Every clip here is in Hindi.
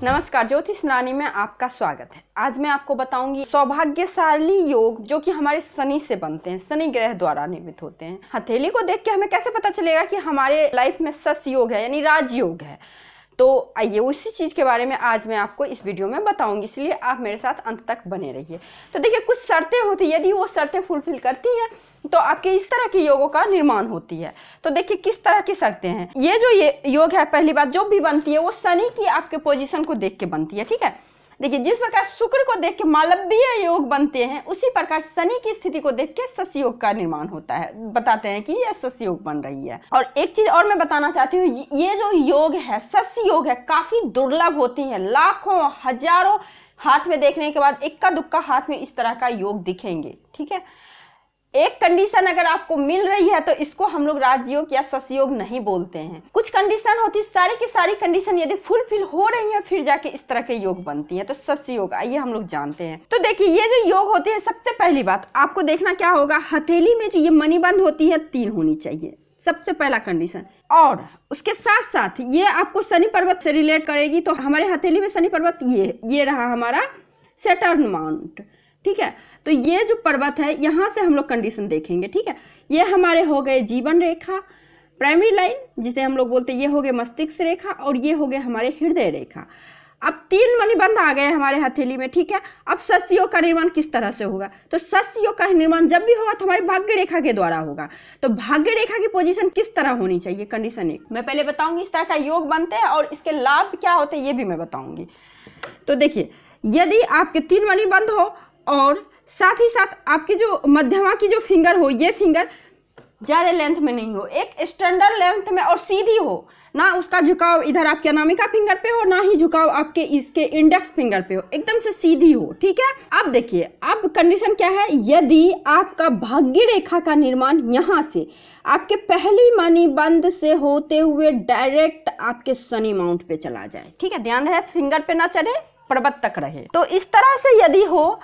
नमस्कार, ज्योतिष रानी में आपका स्वागत है। आज मैं आपको बताऊंगी सौभाग्यशाली योग जो कि हमारे शनि से बनते हैं, शनि ग्रह द्वारा निर्मित होते हैं। हथेली को देख के हमें कैसे पता चलेगा कि हमारे लाइफ में सस योग है यानी राजयोग है। तो आइए उसी चीज के बारे में आज मैं आपको इस वीडियो में बताऊंगी, इसलिए आप मेरे साथ अंत तक बने रहिए। तो देखिए, कुछ शर्तें होती है, यदि वो शर्तें फुलफिल करती हैं तो आपके इस तरह के योगों का निर्माण होती है। तो देखिए किस तरह की शर्तें हैं। ये योग है, पहली बात जो भी बनती है वो शनि की आपके पोजीशन को देख के बनती है। ठीक है, देखिए जिस प्रकार शुक्र को देख के मालवीय योग बनते हैं, उसी प्रकार शनि की स्थिति को देख के शश योग का निर्माण होता है। बताते हैं कि यह शश योग बन रही है। और एक चीज और मैं बताना चाहती हूँ, ये जो योग है, शश योग है, काफी दुर्लभ होती है। लाखों हजारों हाथ में देखने के बाद इक्का दुक्का हाथ में इस तरह का योग दिखेंगे। ठीक है, एक कंडीशन अगर आपको मिल रही है तो इसको हम लोग राजयोग या शश योग नहीं बोलते हैं। कुछ कंडीशन होती है, सारी की सारी कंडीशन यदि फुलफिल हो रही है फिर जाके इस तरह के योग बनती है, तो शश योग आइए हम लोग जानते हैं। तो देखिए ये जो योग होते हैं, सबसे पहली बात आपको देखना क्या होगा, हथेली में जो ये मणिबंध होती है 3 होनी चाहिए, सबसे पहला कंडीशन। और उसके साथ साथ ये आपको शनि पर्वत से रिलेट करेगी। तो हमारे हथेली में शनि पर्वत ये रहा हमारा सैटर्न माउंट। ठीक है, तो ये जो पर्वत है यहाँ से हम लोग कंडीशन देखेंगे। ठीक है, ये हमारे हो गए जीवन रेखा, प्राइमरी लाइन जिसे हम लोग बोलते हैं, ये हो गए मस्तिष्क रेखा, और ये हो गए हमारे हृदय रेखा। अब 3 मणिबंध आ गए हमारे हथेली में। ठीक है, अब शश योग का निर्माण किस तरह से होगा, तो शश योग का निर्माण जब भी होगा तो हमारे भाग्य रेखा के द्वारा होगा। तो भाग्य रेखा की पोजीशन किस तरह होनी चाहिए, कंडीशन 1 मैं पहले बताऊंगी। इस तरह का योग बनते हैं और इसके लाभ क्या होते हैं ये भी मैं बताऊंगी। तो देखिए, यदि आपके 3 मणिबंध हो और साथ ही साथ आपकी जो मध्यमा की जो फिंगर हो, ये फिंगर ज्यादा लेंथ में नहीं हो, एक स्टैंडर्ड लेंथ में और सीधी हो, ना उसका झुकाव इधर आपके अनामिका फिंगर पे हो, ना ही झुकाव आपके इसके इंडेक्स फिंगर पे हो, एकदम से सीधी हो। ठीक है, अब देखिए अब कंडीशन क्या है, यदि आपका भाग्य रेखा का निर्माण यहाँ से आपके पहली मणिबंध से होते हुए डायरेक्ट आपके शनि माउंट पे चला जाए। ठीक है, ध्यान रहे फिंगर पे ना चढ़े, पर्वत तक रहे। तो इस तरह से यदि हो,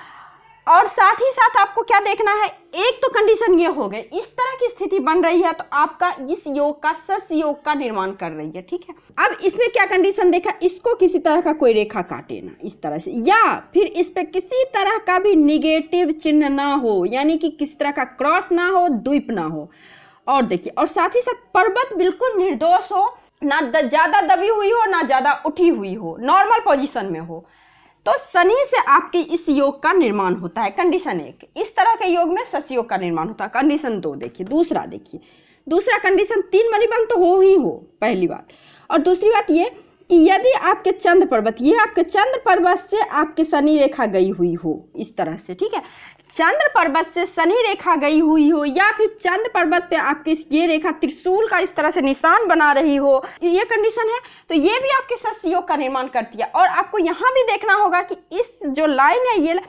और साथ ही साथ आपको क्या देखना है, एक तो कंडीशन ये हो गई, इस तरह की स्थिति बन रही है तो आपका इस योग का शश योग का निर्माण कर रही है। ठीक है, अब इसमें क्या कंडीशन देखा, इसको किसी तरह का कोई रेखा काटे ना इस तरह से, या फिर इस पे किसी तरह का भी निगेटिव चिन्ह ना हो, यानी कि किसी तरह का क्रॉस ना हो, द्वीप ना हो। और देखिए, और साथ ही साथ पर्वत बिल्कुल निर्दोष हो, ना ज्यादा दबी हुई हो ना ज्यादा उठी हुई हो, नॉर्मल पोजिशन में हो। तो शनि से आपके इस योग का निर्माण होता है। कंडीशन 1 इस तरह के योग में शश योग का निर्माण होता है। कंडीशन 2 देखिए, दूसरा कंडीशन 3 मणिबंध तो हो ही हो, पहली बात। और दूसरी बात ये कि यदि आपके चंद्र पर्वत, ये आपके चंद्र पर्वत से आपके शनि रेखा गई हुई हो इस तरह से। ठीक है, चंद्र पर्वत से शनि रेखा गई हुई हो, या फिर चंद्र पर्वत पे आपके ये रेखा त्रिशूल का इस तरह से निशान बना रही हो, ये कंडीशन है, तो ये भी आपके शश योग का निर्माण करती है। और आपको यहाँ भी देखना होगा कि इस जो लाइन है, ये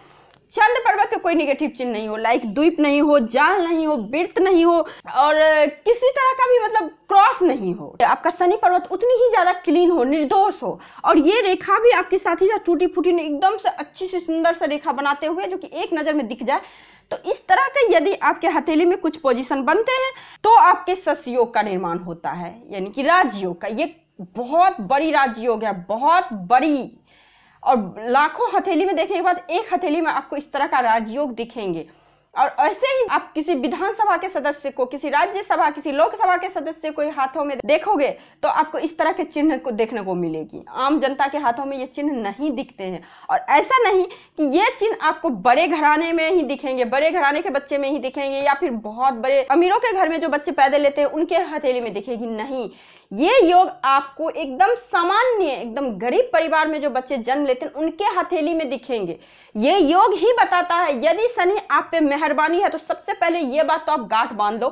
चंद्र पर्वत पे कोई निगेटिव चिन्ह नहीं हो, लाइक द्वीप नहीं हो, जाल नहीं हो, वृत्त नहीं हो, और किसी तरह का भी मतलब क्रॉस नहीं हो। आपका शनि पर्वत उतनी ही ज्यादा क्लीन हो, निर्दोष हो, और ये रेखा भी आपके साथ ही साथ टूटी फूटी नहीं, एकदम से अच्छी सी सुंदर सा रेखा बनाते हुए जो कि एक नजर में दिख जाए। तो इस तरह के यदि आपके हथेली में कुछ पोजीशन बनते हैं तो आपके शश योग का निर्माण होता है, यानी कि राजयोग का। ये बहुत बड़ी राजयोग है, बहुत बड़ी, और लाखों हथेली में देखने के बाद एक हथेली में आपको इस तरह का राजयोग दिखेंगे। और ऐसे ही आप किसी विधानसभा के सदस्य को, किसी राज्यसभा, किसी लोकसभा के सदस्य को हाथों में देखोगे तो आपको इस तरह के चिन्ह को देखने को मिलेगी। आम जनता के हाथों में ये चिन्ह नहीं दिखते हैं। और ऐसा नहीं कि ये चिन्ह आपको बड़े घराने में ही दिखेंगे, बड़े घराने के बच्चे में ही दिखेंगे, या फिर बहुत बड़े अमीरों के घर में जो बच्चे पैदा लेते हैं उनके हथेली में दिखेगी, नहीं। ये योग आपको एकदम सामान्य, एकदम गरीब परिवार में जो बच्चे जन्म लेते हैं उनके हथेली में दिखेंगे। ये योग ही बताता है, यदि शनि आप पे मेहरबानी है तो सबसे पहले ये बात तो आप गांठ बांध दो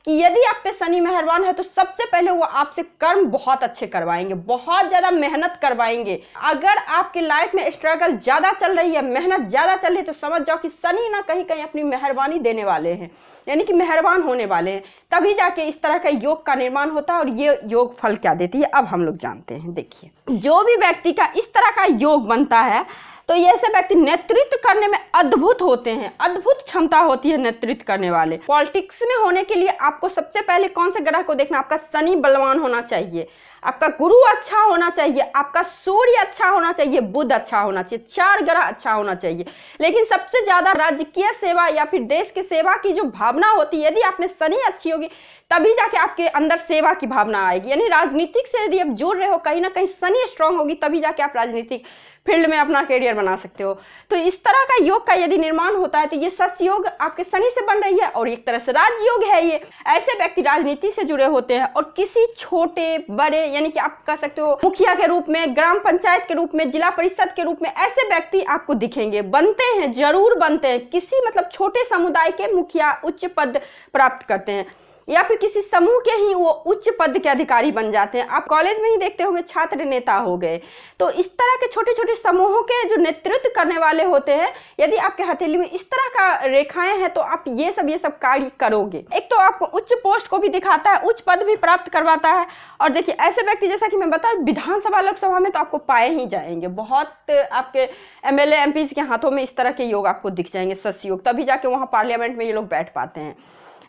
कि यदि आप पे शनि मेहरबान है तो सबसे पहले वो आपसे कर्म बहुत अच्छे करवाएंगे, बहुत ज्यादा मेहनत करवाएंगे। अगर आपकी लाइफ में स्ट्रगल ज्यादा चल रही है, मेहनत ज्यादा चल रही है, तो समझ जाओ कि शनि ना कहीं कहीं अपनी मेहरबानी देने वाले हैं, यानी कि मेहरबान होने वाले हैं। तभी जाके इस तरह का योग का निर्माण होता है। और ये योग फल क्या देती है अब हम लोग जानते हैं। देखिए, जो भी व्यक्ति का इस तरह का योग बनता है तो ये ऐसे व्यक्ति नेतृत्व करने में अद्भुत होते हैं, अद्भुत क्षमता होती है नेतृत्व करने वाले। पॉलिटिक्स में होने के लिए आपको सबसे पहले कौन से ग्रह को देखना, आपका शनि बलवान होना चाहिए। आपका गुरु अच्छा होना चाहिए, आपका सूर्य अच्छा होना चाहिए, बुध अच्छा होना चाहिए, 4 ग्रह अच्छा होना चाहिए। लेकिन सबसे ज्यादा राजकीय सेवा या फिर देश की सेवा की जो भावना होती है, यदि आप में शनि अच्छी होगी तभी जाके आपके अंदर सेवा की भावना आएगी। यानी राजनीतिक से यदि आप जुड़ रहे हो, कहीं ना कहीं शनि स्ट्रांग होगी तभी जाके आप राजनीतिक फील्ड में अपना करियर बना सकते हो। तो इस तरह का योग का यदि निर्माण होता है तो ये सस योग आपके शनि से बन रही है और एक तरह से राजयोग है। ये ऐसे व्यक्ति राजनीति से जुड़े होते हैं और किसी छोटे बड़े, यानी कि आप कह सकते हो मुखिया के रूप में, ग्राम पंचायत के रूप में, जिला परिषद के रूप में, ऐसे व्यक्ति आपको दिखेंगे, बनते हैं, जरूर बनते हैं। किसी मतलब छोटे समुदाय के मुखिया उच्च पद प्राप्त करते हैं या फिर किसी समूह के ही वो उच्च पद के अधिकारी बन जाते हैं। आप कॉलेज में ही देखते होंगे छात्र नेता हो गए। तो इस तरह के छोटे छोटे समूहों के जो नेतृत्व करने वाले होते हैं, यदि आपके हथेली में इस तरह का रेखाएं हैं तो आप ये सब कार्य करोगे। एक तो आपको उच्च पोस्ट को भी दिखाता है, उच्च पद भी प्राप्त करवाता है। और देखिए ऐसे व्यक्ति, जैसा कि मैं बता, विधानसभा लोकसभा में तो आपको पाए ही जाएंगे। बहुत आपके MLA MPs के हाथों में इस तरह के योग आपको दिख जाएंगे, सस योग, तभी जाके वहां पार्लियामेंट में ये लोग बैठ पाते हैं।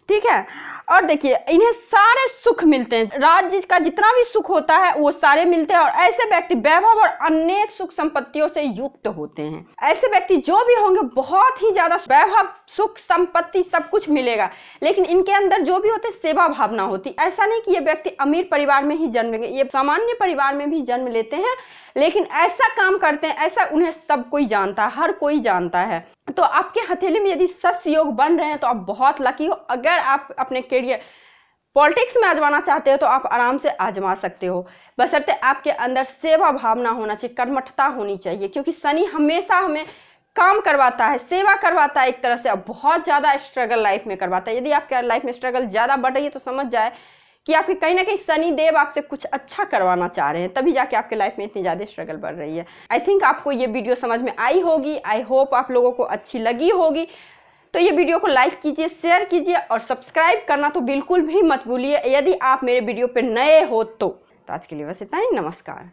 ठीक है। और देखिए इन्हें सारे सुख मिलते हैं, राज्य का जितना भी सुख होता है वो सारे मिलते हैं। और ऐसे व्यक्ति वैभव और अनेक सुख संपत्तियों से युक्त होते हैं। ऐसे व्यक्ति जो भी होंगे बहुत ही ज्यादा वैभव, सुख, संपत्ति सब कुछ मिलेगा, लेकिन इनके अंदर जो भी होते सेवा भावना होती। ऐसा नहीं कि ये व्यक्ति अमीर परिवार में ही जन्मेंगे, ये सामान्य परिवार में भी जन्म लेते हैं, लेकिन ऐसा काम करते हैं, ऐसा उन्हें सब कोई जानता है, हर कोई जानता है। तो आपके हथेली में यदि सस योग बन रहे हैं तो आप बहुत लकी हो। अगर आप अपने करियर पॉलिटिक्स में आजमाना चाहते हो तो आप आराम से आजमा सकते हो, बशर्ते आपके अंदर सेवा भावना होना चाहिए, कर्मठता होनी चाहिए। क्योंकि शनि हमेशा हमें काम करवाता है, सेवा करवाता है एक तरह से, बहुत ज्यादा स्ट्रगल लाइफ में करवाता है। यदि आपके लाइफ में स्ट्रगल ज्यादा बढ़ रही है तो समझ जाए कि आपके कहीं ना कहीं शनि देव आपसे कुछ अच्छा करवाना चाह रहे हैं, तभी जाके आपके लाइफ में इतनी ज्यादा स्ट्रगल बढ़ रही है। आई थिंक आपको ये वीडियो समझ में आई होगी। आई होप आप लोगों को अच्छी लगी होगी। तो ये वीडियो को लाइक कीजिए, शेयर कीजिए और सब्सक्राइब करना तो बिल्कुल भी मत भूलिए यदि आप मेरे वीडियो पे नए हो तो। आज के लिए बस इतना ही। नमस्कार।